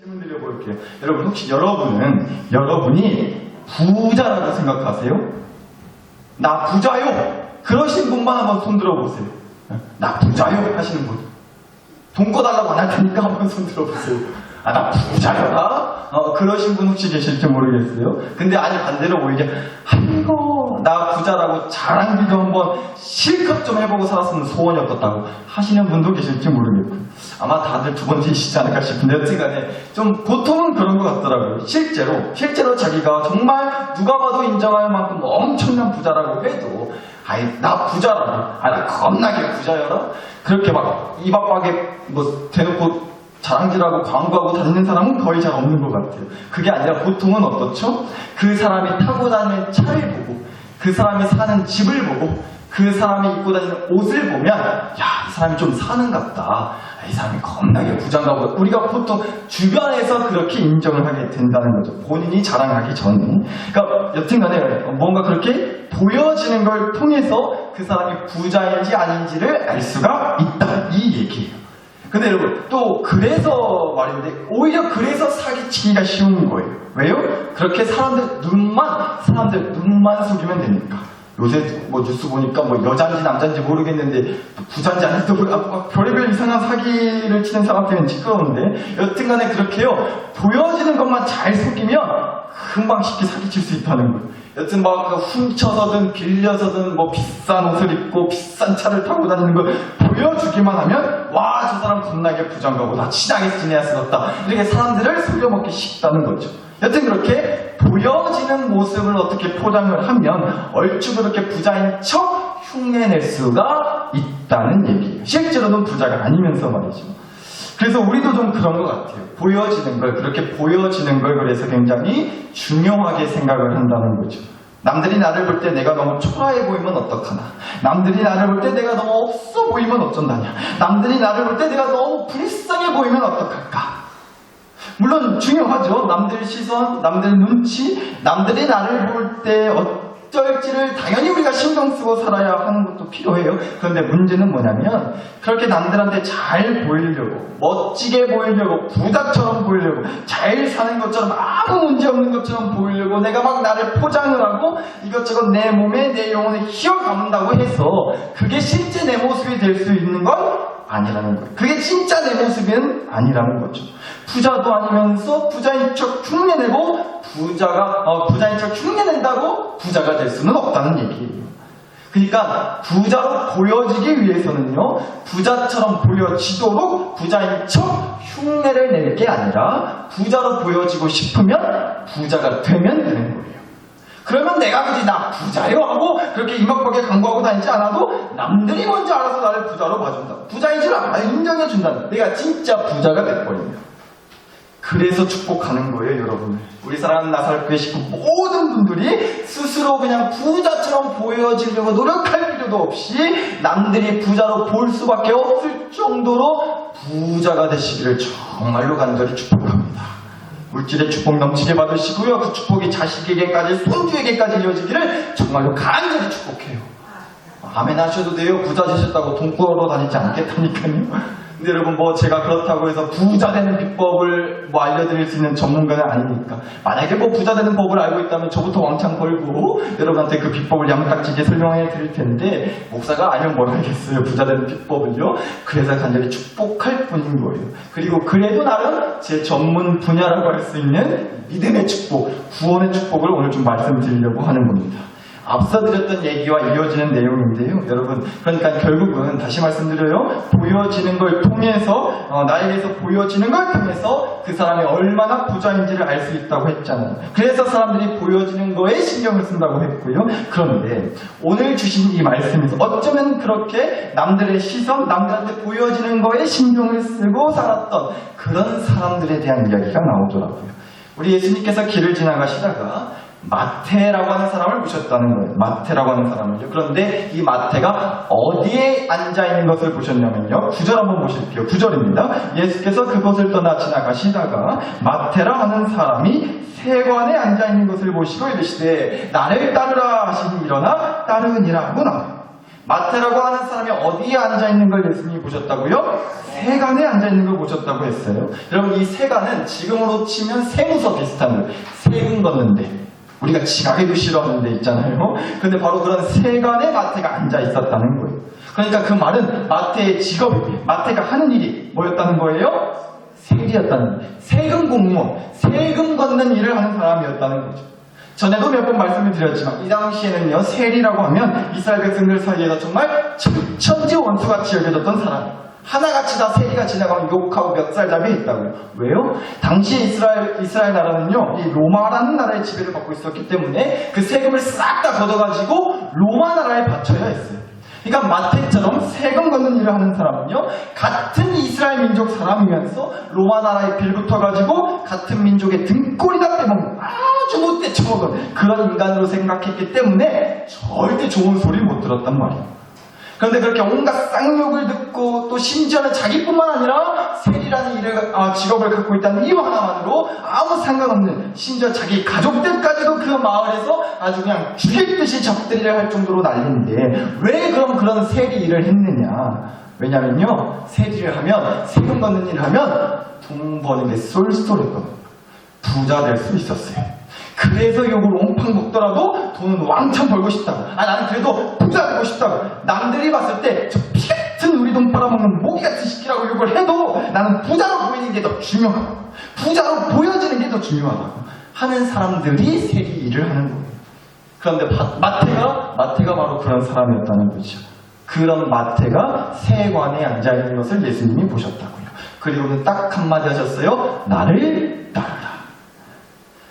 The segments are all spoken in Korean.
질문 드려볼게요. 여러분, 혹시 여러분이 부자라고 생각하세요? 나 부자요? 그러신 분만 한번 손 들어보세요. 나 부자요? 하시는 분. 돈 꺼달라고 안 할 테니까 한번 손 들어보세요. 아, 나 부자요? 그러신 분 혹시 계실지 모르겠어요. 근데 아니 반대로 오히려 아이고 나 부자라고 자랑기도 한번 실컷 좀 해보고 살았으면 소원이 어떻다고 하시는 분도 계실지 모르겠고 아마 다들 두 번째이시지 않을까 싶은데 여튼간에 좀 보통은 그런 것 같더라고요. 실제로 자기가 정말 누가 봐도 인정할 만큼 엄청난 부자라고 해도 아이 나 부자라고 나 겁나게 부자여라 그렇게 막 입 압박에 뭐 대놓고 자랑질하고 광고하고 다니는 사람은 거의 잘 없는 것 같아요. 그게 아니라 보통은 어떻죠? 그 사람이 타고 다니는 차를 보고 그 사람이 사는 집을 보고 그 사람이 입고 다니는 옷을 보면 야, 이 사람이 좀 사는 같다. 이 사람이 겁나게 부자인가 보다. 우리가 보통 주변에서 그렇게 인정을 하게 된다는 거죠. 본인이 자랑하기 전에. 그러니까 여튼간에 뭔가 그렇게 보여지는 걸 통해서 그 사람이 부자인지 아닌지를 알 수가 있다. 이 얘기예요. 근데 여러분 또 그래서 말인데 오히려 그래서 사기치기가 쉬운 거예요. 왜요? 그렇게 사람들 눈만 속이면 되니까. 요새 뭐 뉴스 보니까 뭐 여잔지 남잔지 모르겠는데 부잔지 아닌지 모르겠고 별의별 이상한 사기를 치는 사람들은 시끄러운데 여튼간에 그렇게요. 보여지는 것만 잘 속이면 금방 쉽게 사기칠 수 있다는 거예요. 여튼 막 훔쳐서든 빌려서든 뭐 비싼 옷을 입고 비싼 차를 타고 다니는 걸 보여주기만 하면 와 저 사람 겁나게 부자인가 보다 친하게 지내야 쓰겠다 이렇게 사람들을 속여먹기 쉽다는 거죠. 여튼 그렇게 보여지는 모습을 어떻게 포장을 하면 얼추 그렇게 부자인 척 흉내낼 수가 있다는 얘기예요. 실제로는 부자가 아니면서 말이죠. 그래서 우리도 좀 그런 것 같아요. 보여지는 걸, 그렇게 보여지는 걸 그래서 굉장히 중요하게 생각을 한다는 거죠. 남들이 나를 볼 때 내가 너무 초라해 보이면 어떡하나. 남들이 나를 볼 때 내가 너무 없어 보이면 어쩐다냐. 남들이 나를 볼 때 내가 너무 불쌍해 보이면 어떡할까. 물론 중요하죠. 남들 시선, 남들 눈치, 남들이 나를 볼 때 어쩔지를 당연히 우리가 신경 쓰고 살아야 하는 것도 필요해요. 그런데 문제는 뭐냐면 그렇게 남들한테 잘 보이려고 멋지게 보이려고 부자처럼 보이려고 잘 사는 것처럼 아무 문제 없는 것처럼 보이려고 내가 막 나를 포장을 하고 이것저것 내 몸에 내 영혼에 휘어감는다고 해서 그게 실제 내 모습이 될 수 있는 건 아니라는 거예요. 그게 진짜 내 모습은 아니라는 거죠. 부자도 아니면서 부자인 척 흉내내고 부자인 척 흉내낸다고 부자가 될 수는 없다는 얘기예요. 그러니까 부자로 보여지기 위해서는요, 부자처럼 보여지도록 부자인 척 흉내를 낼 게 아니라 부자로 보여지고 싶으면 부자가 되면 되는 거예요. 그러면 내가 굳이 나 부자요 하고 그렇게 이목하게 광고하고 다니지 않아도 남들이 먼저 알아서 나를 부자로 봐준다. 부자인 줄 알아 인정해준다. 내가 진짜 부자가 돼버립니다. 그래서 축복하는 거예요, 여러분. 우리 사랑하는 나사렛교회 식구 모든 분들이 스스로 그냥 부자처럼 보여지려고 노력할 필요도 없이 남들이 부자로 볼 수밖에 없을 정도로 부자가 되시기를 정말로 간절히 축복합니다. 물질의 축복 넘치게 받으시고요. 그 축복이 자식에게까지 손주에게까지 이어지기를 정말로 간절히 축복해요. 아멘 하셔도 돼요. 부자 되셨다고 돈 꾸러 다니지 않겠다니까요. 근데 여러분 뭐 제가 그렇다고 해서 부자 되는 비법을 뭐 알려드릴 수 있는 전문가는 아니니까 만약에 뭐 부자 되는 법을 알고 있다면 저부터 왕창 걸고 여러분한테 그 비법을 야무딱지게 설명해 드릴 텐데 목사가 알면 뭘 알겠어요. 부자 되는 비법을요. 그래서 간절히 축복할 뿐인 거예요. 그리고 그래도 나름 제 전문 분야라고 할 수 있는 믿음의 축복, 구원의 축복을 오늘 좀 말씀드리려고 하는 겁니다. 앞서 드렸던 얘기와 이어지는 내용인데요. 여러분, 그러니까 결국은 다시 말씀드려요. 보여지는 걸 통해서 나에게서 보여지는 걸 통해서 그 사람이 얼마나 부자인지를 알 수 있다고 했잖아요. 그래서 사람들이 보여지는 거에 신경을 쓴다고 했고요. 그런데 오늘 주신 이 말씀에서 어쩌면 그렇게 남들의 시선, 남들한테 보여지는 거에 신경을 쓰고 살았던 그런 사람들에 대한 이야기가 나오더라고요. 우리 예수님께서 길을 지나가시다가 마태라고 하는 사람을 보셨다는 거예요. 마태라고 하는 사람을요. 그런데 이 마태가 어디에 앉아있는 것을 보셨냐면요. 9절 한번 보실게요. 9절입니다. 예수께서 그곳을 떠나 지나가시다가 마태라 하는 사람이 세관에 앉아있는 것을 보시고 이르시되 나를 따르라 하시니 일어나 따르니라 하고 나와요. 마태라고 하는 사람이 어디에 앉아있는 걸 예수님이 보셨다고요? 세간에 앉아있는 걸 보셨다고 했어요. 여러분, 이 세간은 지금으로 치면 세무서 비슷한 거예요. 세금 걷는데, 우리가 지각에도 싫어하는 데 있잖아요. 근데 바로 그런 세간에 마태가 앉아있었다는 거예요. 그러니까 그 말은 마태의 직업이, 마태가 하는 일이 뭐였다는 거예요? 세리였다는 거예요. 세금 공무원, 세금 걷는 일을 하는 사람이었다는 거죠. 전에도 몇 번 말씀을 드렸지만 이 당시에는요, 세리라고 하면 이스라엘 백성들 사이에서 정말 천지 원수같이 여겨졌던 사람, 하나같이 다 세리가 지나가면 욕하고 멱살잡이에 있다고요. 왜요? 당시 이스라엘 나라는요, 이 로마라는 나라의 지배를 받고 있었기 때문에 그 세금을 싹 다 걷어가지고 로마 나라에 바쳐야 했어요. 그러니까 마태처럼 세금 걷는 일을 하는 사람은요, 같은 이스라엘 민족 사람이면서 로마 나라에 빌붙어가지고 같은 민족의 등골이다 빼먹는 아주 못돼 처먹은 그런 인간으로 생각했기 때문에 절대 좋은 소리 못 들었단 말이에요. 그런데 그렇게 온갖 쌍욕을 듣고 또 심지어는 자기뿐만 아니라 세리라는 직업을 갖고 있다는 이유 하나만으로 아무 상관없는, 심지어 자기 가족들까지도 그 마을에서 아주 그냥 죽일 듯이 적들이를 할 정도로 난리인데 왜 그럼 그런 세리 일을 했느냐? 왜냐면요, 세리를 하면, 세금 걷는 일을 하면 돈 버는 게 쏠쏠했거든요. 부자 될 수 있었어요. 그래서 욕을 옹팡 먹더라도 돈은 왕창 벌고 싶다고. 나는 그래도 부자 되고 싶다고. 남들이 봤을 때 저 피 같은 우리 돈 빨아먹는 모기 같은 새끼라고 욕을 해도 나는 부자로 보이는 게 더 중요하고, 부자로 보여지는 게 더 중요하다고 하는 사람들이 세리 일을 하는 거예요. 그런데 마태가 바로 그런 사람이었다는 거죠. 그런 마태가 세관에 앉아있는 것을 예수님이 보셨다고요. 그리고는 딱 한마디 하셨어요. 나를 따르라.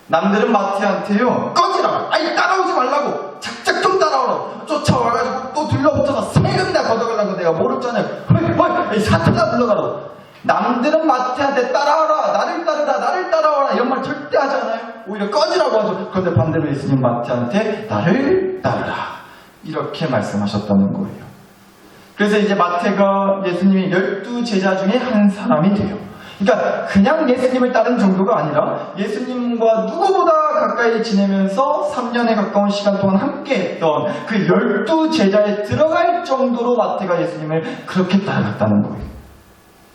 남들은 마태한테요, 꺼지라! 아니, 따라오지 말라고! 작작 좀 따라오라! 쫓아와가지고 또 들러붙어서 세금이나 걷어가려고 내가 모르잖아요. 헐! 사태나 불러가라고! 남들은 마태한테 따라와라! 나를 따르라! 나를 따라와라! 이런 말 절대 하지 않아요? 오히려 꺼지라고 하죠. 그런데 반대로 예수님 마태한테 나를 따르라! 이렇게 말씀하셨다는 거예요. 그래서 이제 마태가 예수님이 12제자 중에 한 사람이 돼요. 그러니까 그냥 예수님을 따른 정도가 아니라 예수님과 누구보다 가까이 지내면서 3년에 가까운 시간 동안 함께했던 그 12제자에 들어갈 정도로 마태가 예수님을 그렇게 따라갔다는 거예요.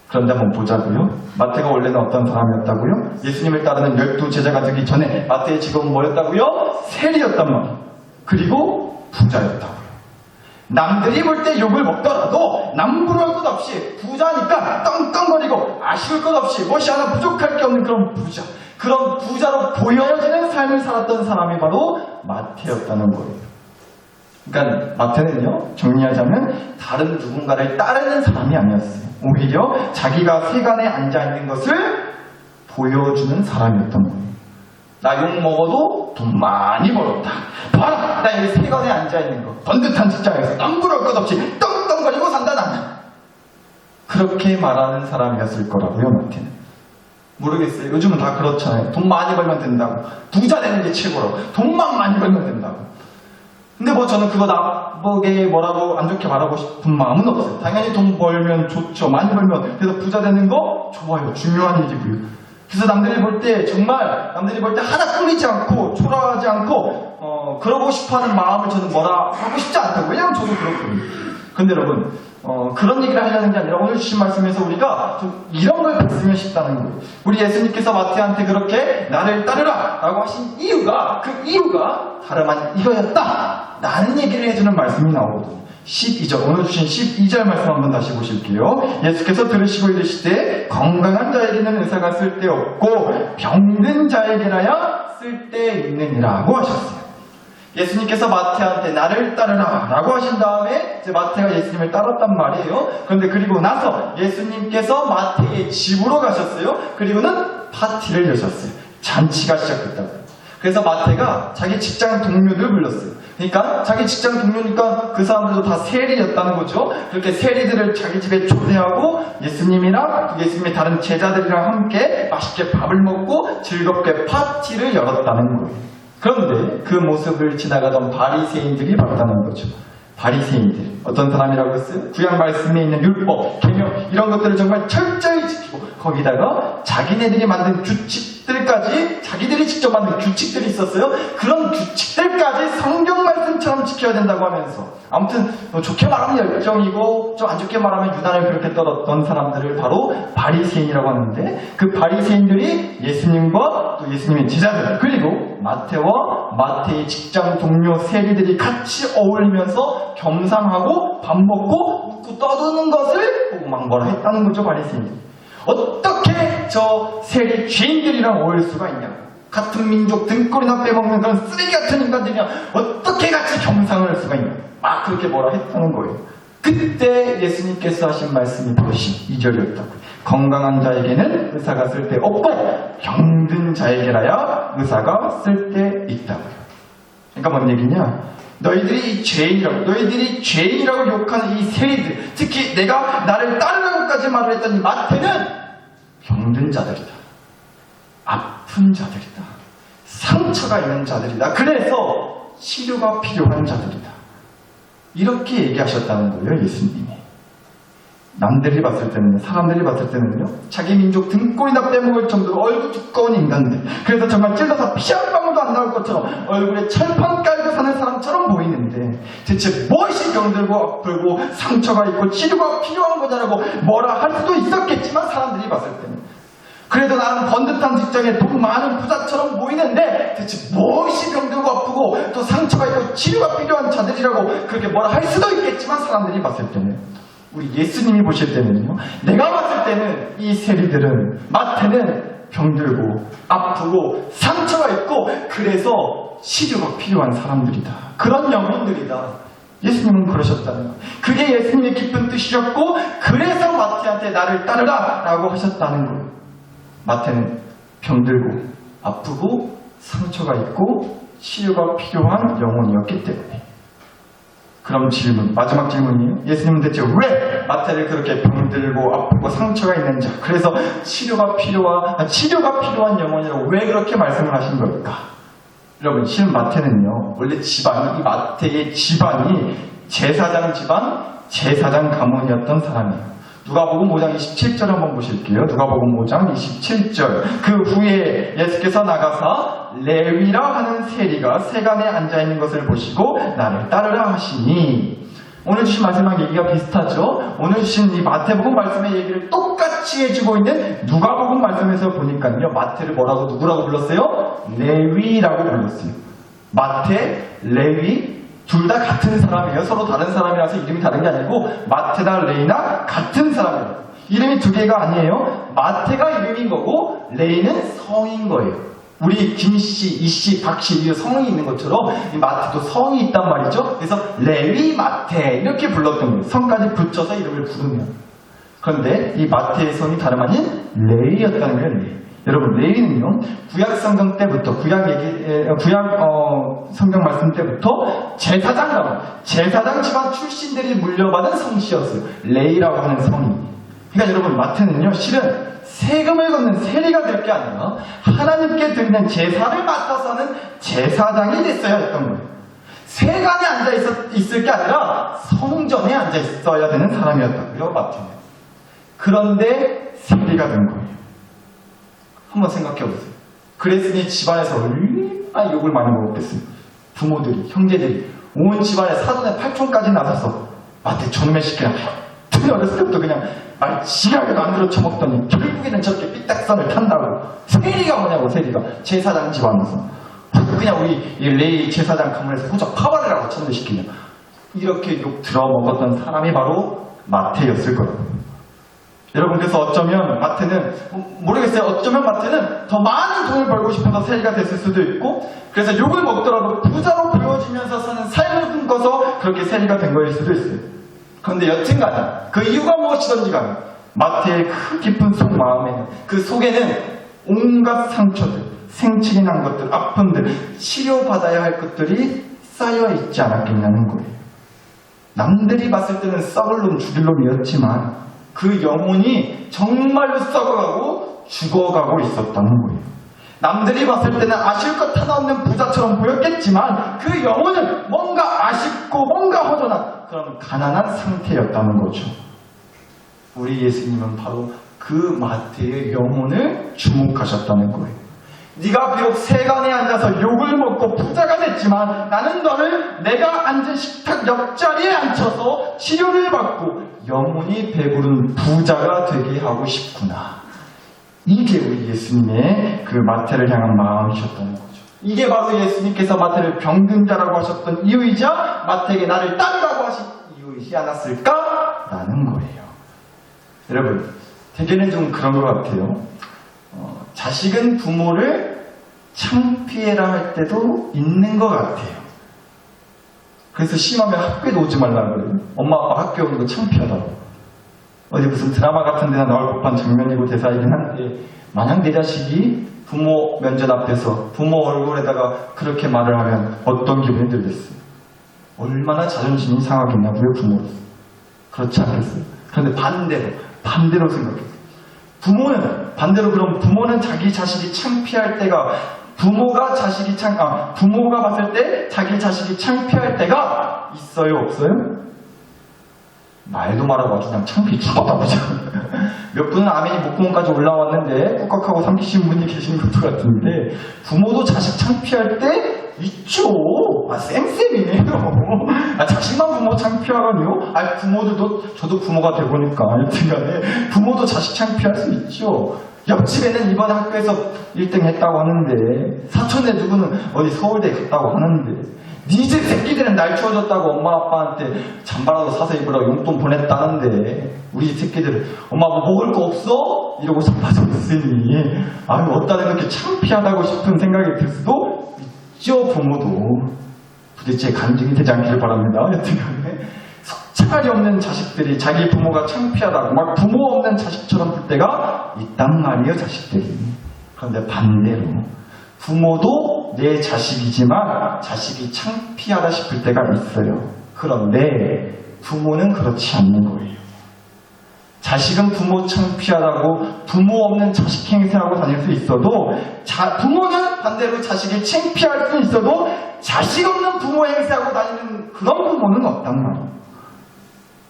그런데 한번 보자고요. 마태가 원래는 어떤 사람이었다고요? 예수님을 따르는 12제자가 되기 전에 마태의 직업은 뭐였다고요? 세리였단 말이에요. 그리고 부자였다고요. 남들이 볼 때 욕을 먹더라도 남부러울 것 없이 부자니까 떵떵거리고 아쉬울 것 없이 무엇이 하나 부족할 게 없는 그런 부자, 그런 부자로 보여지는 삶을 살았던 사람이 바로 마태였다는 거예요. 그러니까 마태는요, 정리하자면 다른 누군가를 따르는 사람이 아니었어요. 오히려 자기가 세간에 앉아있는 것을 보여주는 사람이었던 거예요. 나 욕 먹어도 돈 많이 벌었다. 봐라! 나 여기 세간에 앉아있는 거. 번듯한 직장에서 남부러울 것 없이 떵떵거리고 산다, 나는. 그렇게 말하는 사람이었을 거라고요, 마태는. 모르겠어요. 요즘은 다 그렇잖아요. 돈 많이 벌면 된다고. 부자 되는 게 최고라고. 돈만 많이 벌면 된다고. 근데 저는 그거 나보게 뭐라고 안 좋게 말하고 싶은 마음은 없어요. 당연히 돈 벌면 좋죠. 많이 벌면. 그래서 부자 되는 거 좋아요. 중요한 일이고요. 그래서 남들이 볼 때 하나 꿀리지 않고 초라하지 않고 그러고 싶어하는 마음을 저는 뭐라 하고 싶지 않다고. 왜냐면 저도 그렇거든요. 근데 여러분 그런 얘기를 하려는 게 아니라 오늘 주신 말씀에서 우리가 좀 이런 걸 봤으면 싶다는 거예요. 우리 예수님께서 마태한테 그렇게 나를 따르라 라고 하신 이유가, 그 이유가 다름 아닌 이거였다 라는 얘기를 해주는 말씀이 나오거든요. 12절, 오늘 주신 12절 말씀 한번 다시 보실게요. 예수께서 들으시고 이르시되 건강한 자에게는 의사가 쓸데없고 병든 자에게라야 쓸데있느니라고 하셨어요. 예수님께서 마태한테 나를 따르라 라고 하신 다음에 이제 마태가 예수님을 따랐단 말이에요. 그런데 그리고 나서 예수님께서 마태의 집으로 가셨어요. 그리고는 파티를 여셨어요. 잔치가 시작됐다고. 그래서 마태가 자기 직장 동료들 불렀어요. 그러니까 자기 직장 동료니까 그 사람들도 다 세리였다는 거죠. 그렇게 세리들을 자기 집에 초대하고 예수님이랑 예수님의 다른 제자들이랑 함께 맛있게 밥을 먹고 즐겁게 파티를 열었다는 거예요. 그런데 그 모습을 지나가던 바리새인들이 봤다는 거죠. 바리새인들, 어떤 사람이라고 했어요? 구약 말씀에 있는 율법, 계명 이런 것들을 정말 철저히 지키고 거기다가 자기네들이 만든 규칙 규칙들까지 자기들이 직접 만든 규칙들이 있었어요. 그런 규칙들까지 성경 말씀처럼 지켜야 된다고 하면서 아무튼 좋게 말하면 열정이고 좀 안 좋게 말하면 유난을 그렇게 떨었던 사람들을 바로 바리새인이라고 하는데 그 바리새인들이 예수님과 또 예수님의 제자들 그리고 마태와 마태의 직장 동료 세리들이 같이 어울리면서 겸상하고 밥 먹고 웃고 떠드는 것을 보고 막 뭐라 했다는 거죠. 바리새인들이 어떻게 저 세리 죄인들이랑 어울릴 수가 있냐, 같은 민족 등골이나 빼먹는 그런 쓰레기 같은 인간들이랑 어떻게 같이 겸상을 할 수가 있냐, 막 그렇게 뭐라 했다는 거예요. 그때 예수님께서 하신 말씀이 바로 12절이었다고요. 건강한 자에게는 의사가 쓸데없고 병든 자에게라야 의사가 쓸데있다고요. 그러니까 뭔 얘기냐, 너희들이 죄인이라고 욕하는 이 세리들, 특히 내가 나를 따르라고까지 말을 했던 이 마태는 병든 자들이다, 아픈 자들이다, 상처가 있는 자들이다, 그래서 치료가 필요한 자들이다, 이렇게 얘기하셨다는 거예요. 예수님이. 남들이 봤을 때는요, 사람들이 봤을 때는요, 자기 민족 등골이나 빼먹을 정도로 얼굴 두꺼운 인간들, 그래서 정말 찔러서 피 한 방울도 안 나올 것처럼 얼굴에 철판 깔고 사는 사람처럼 보이는데 대체 무엇이 병들고 아프고 상처가 있고 치료가 필요한 거냐라고 뭐라 할 수도 있었겠지만 사람들이 봤을 때는 그래도 나는 번듯한 직장에 돈 많은 부자처럼 보이는데 대체 무엇이 병들고 아프고 또 상처가 있고 치료가 필요한 자들이라고 그렇게 뭐라 할 수도 있겠지만 사람들이 봤을 때는, 우리 예수님이 보실 때는요, 내가 봤을 때는 이 세리들은, 마태는 병들고 아프고 상처가 있고 그래서 치료가 필요한 사람들이다, 그런 영혼들이다. 예수님은 그러셨다는 거예요. 그게 예수님의 깊은 뜻이었고 그래서 마태한테 나를 따르라 라고 하셨다는 거예요. 마태는 병들고 아프고 상처가 있고 치료가 필요한 영혼이었기 때문에. 그럼 질문, 마지막 질문이에요. 예수님은 대체 왜 마태를 그렇게 병들고 아프고 상처가 있는 자, 그래서 치료가 필요한 영혼이라고 왜 그렇게 말씀을 하신 걸까? 여러분, 실은 마태는요, 원래 집안이, 이 마태의 집안이 제사장 집안, 제사장 가문이었던 사람이에요. 누가복음 5장 27절 한번 보실게요. 누가복음 5장 27절. 그 후에 예수께서 나가사 레위라 하는 세리가 세간에 앉아있는 것을 보시고 나를 따르라 하시니. 오늘 주신 말씀과 얘기가 비슷하죠. 오늘 주신 이 마태복음 말씀의 얘기를 똑같이 해주고 있는 누가복음 말씀에서 보니까요, 마태를 누구라고 불렀어요? 레위라고 불렀어요. 마태, 레위 둘 다 같은 사람이에요. 서로 다른 사람이라서 이름이 다른 게 아니고 마테나 레이나 같은 사람이에요. 이름이 두 개가 아니에요. 마테가 이름인 거고 레이는 성인 거예요. 우리 김씨, 이씨, 박씨 이 성이 있는 것처럼 이 마테도 성이 있단 말이죠. 그래서 레위, 마테 이렇게 불렀던 거예요. 성까지 붙여서 이름을 부르면. 그런데 이 마테의 성이 다름 아닌 레이였다는 거예요. 레이. 여러분, 레위는요, 구약 성경 때부터, 구약 성경 말씀 때부터 제사장 집안 출신들이 물려받은 성씨였어요. 레이라고 하는 성이. 그러니까 여러분, 마태는요, 실은 세금을 걷는 세리가 될 게 아니라 하나님께 드리는 제사를 맡아서 하는 제사장이 됐어야 했던 거예요. 세간에 앉아 있을 게 아니라 성전에 앉아 있어야 되는 사람이었다고요, 마태는. 그런데 세리가 된 거예요. 한번 생각해 보세요. 그랬으니 집안에서 얼마나 욕을 많이 먹었겠어요. 부모들이, 형제들이, 온 집안에 사돈의 팔촌까지 나서서 마태 저놈의 시키라. 특히 어렸을 때부터 그냥 말 지각에도 안 들어 처먹더니 결국에는 저렇게 삐딱선을 탄다고. 세리가 뭐냐고, 세리가. 제사장 집안에서. 그냥 우리 레이 제사장 가문에서 호적 파발이라고 천대 시키냐. 이렇게 욕 들어먹었던 사람이 바로 마태였을 거예요. 여러분, 그래서 어쩌면 마태는, 모르겠어요. 어쩌면 마태는 더 많은 돈을 벌고 싶어서 세리가 됐을 수도 있고, 그래서 욕을 먹더라도 부자로 보여주면서 사는 삶을 꿈꿔서 그렇게 세리가 된 거일 수도 있어요. 그런데 여튼간에 그 이유가 무엇이든지 간에 마태의 그 깊은 속마음에는, 그 속에는 온갖 상처들, 생칠이 난 것들, 아픔들, 치료받아야 할 것들이 쌓여있지 않았겠냐는 거예요. 남들이 봤을 때는 썩을 놈 죽일 놈이었지만 그 영혼이 정말로 썩어가고 죽어가고 있었다는 거예요. 남들이 봤을 때는 아실 것 하나 없는 부자처럼 보였겠지만 그 영혼은 뭔가 아쉽고 뭔가 허전한 그런 가난한 상태였다는 거죠. 우리 예수님은 바로 그 마태의 영혼을 주목하셨다는 거예요. 네가 비록 세간에 앉아서 욕을 먹고 부자가 됐지만 나는 너를 내가 앉은 식탁 옆자리에 앉혀서 치료를 받고 영원히 배부른 부자가 되게 하고 싶구나. 이게 우리 예수님의 그 마태를 향한 마음이셨다는 거죠. 이게 바로 예수님께서 마태를 병든자라고 하셨던 이유이자 마태에게 나를 따르라고 하신 이유이지 않았을까라는 거예요. 여러분, 대개는 좀 그런 것 같아요. 자식은 부모를 창피해라 할 때도 있는 것 같아요. 그래서 심하면 학교에도 오지 말라고 그래요. 엄마 아빠 학교 오는 거 창피하다고. 어디 무슨 드라마 같은 데나 나올 법한 장면이고 대사이긴 한데, 만약 내 자식이 부모 면전 앞에서 부모 얼굴에다가 그렇게 말을 하면 어떤 기분이 들겠어요? 얼마나 자존심이 상하겠냐고요, 부모로서. 그렇지 않겠어요? 그런데 반대로 생각해요. 부모는 자기 자식이 창피할 때가, 부모가 봤을 때 자기 자식이 창피할 때가 있어요, 없어요? 말도 말하고 아주 그냥 창피 죽었다 보죠. 몇 분은 아멘이 목구멍까지 올라왔는데 꾹꾹하고 삼키신 분이 계신 것도 같은데, 부모도 자식 창피할 때 있죠. 쌤이네요. 자식만 부모 창피하거든요. 부모들도, 저도 부모가 되보니까 여튼간에 부모도 자식 창피할 수 있죠. 옆집에는 이번 학교에서 1등 했다고 하는데, 사촌에 누구는 어디 서울대 갔다고 하는데, 니들 새끼들은 날 추워졌다고 엄마 아빠한테 잠바라도 사서 입으라고 용돈 보냈다는데, 우리 새끼들은 엄마 뭐 먹을 거 없어? 이러고 잠바 좀 쓰니 어따 그렇게 창피하다고 싶은 생각이 들 수도 있죠. 부모도 부대째 간증이 되지 않기를 바랍니다. 여튼간에 속차갈이 없는 자식들이 자기 부모가 창피하다고 막 부모 없는 자식처럼 볼 때가 있단 말이에요, 자식들이. 그런데 반대로 부모도 내 자식이지만 자식이 창피하다 싶을 때가 있어요. 그런데 부모는 그렇지 않는 거예요. 자식은 부모 창피하다고 부모 없는 자식 행세하고 다닐 수 있어도, 부모는 반대로 자식이 창피할 수 있어도 자식 없는 부모 행세하고 다니는 그런 부모는 없단 말이에요.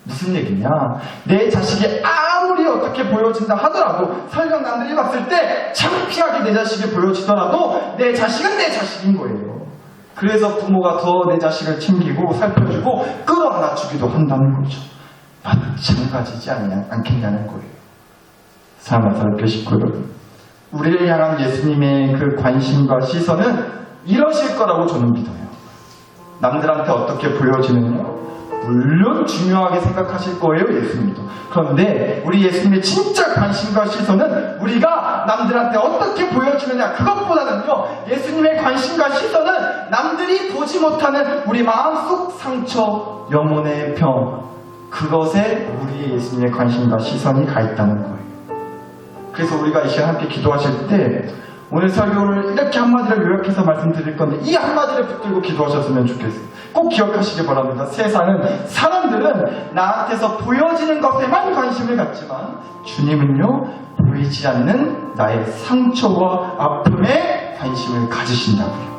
무슨 얘기냐? 내 자식이 아무리 어떻게 보여진다 하더라도, 설령 남들이 봤을 때 창피하게 내 자식이 보여지더라도 내 자식은 내 자식인 거예요. 그래서 부모가 더 내 자식을 챙기고 살펴주고 끌어안아주기도 한다는 거죠. 마찬가지지 않겠냐는 거예요. 사랑하는 어렵게 싶고 여러분, 우리를 향한 예수님의 그 관심과 시선은 이러실 거라고 저는 믿어요. 남들한테 어떻게 보여지느냐? 물론 중요하게 생각하실 거예요, 예수님도. 그런데 우리 예수님의 진짜 관심과 시선은 우리가 남들한테 어떻게 보여지느냐, 그것보다는요, 예수님의 관심과 시선은 남들이 보지 못하는 우리 마음속 상처, 영혼의 병, 그것에 우리 예수님의 관심과 시선이 가 있다는 거예요. 그래서 우리가 이 시간 함께 기도하실 때, 오늘 설교를 이렇게 한마디를 요약해서 말씀드릴 건데, 이 한마디를 붙들고 기도하셨으면 좋겠어요. 꼭 기억하시기 바랍니다. 사람들은 나한테서 보여지는 것에만 관심을 갖지만, 주님은요, 보이지 않는 나의 상처와 아픔에 관심을 가지신다고요.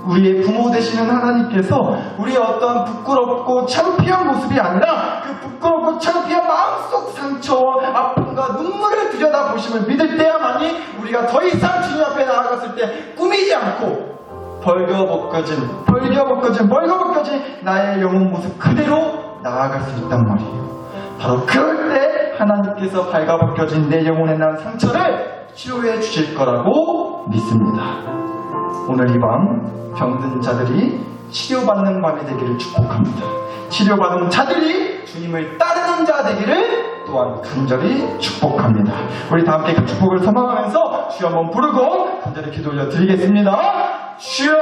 우리의 부모 되시는 하나님께서 우리의 어떤 부끄럽고 창피한 모습이 아니라 그 부끄럽고 창피한 마음속 상처와 아픔과 눈물을 들여다보심을 믿을 때야만이 우리가 더 이상 주님 앞에 나아갔을 때 꾸미지 않고 벌거벗겨진 나의 영혼 모습 그대로 나아갈 수 있단 말이에요. 바로 그럴 때 하나님께서 발가벗겨진 내 영혼에 난 상처를 치료해 주실 거라고 믿습니다. 오늘 이 밤 병든 자들이 치료받는 밤이 되기를 축복합니다. 치료받은 자들이 주님을 따르는 자 되기를 또한 간절히 축복합니다. 우리 다 함께 그 축복을 소망하면서 주여 한번 부르고 간절히 기도 올려 드리겠습니다. 주여!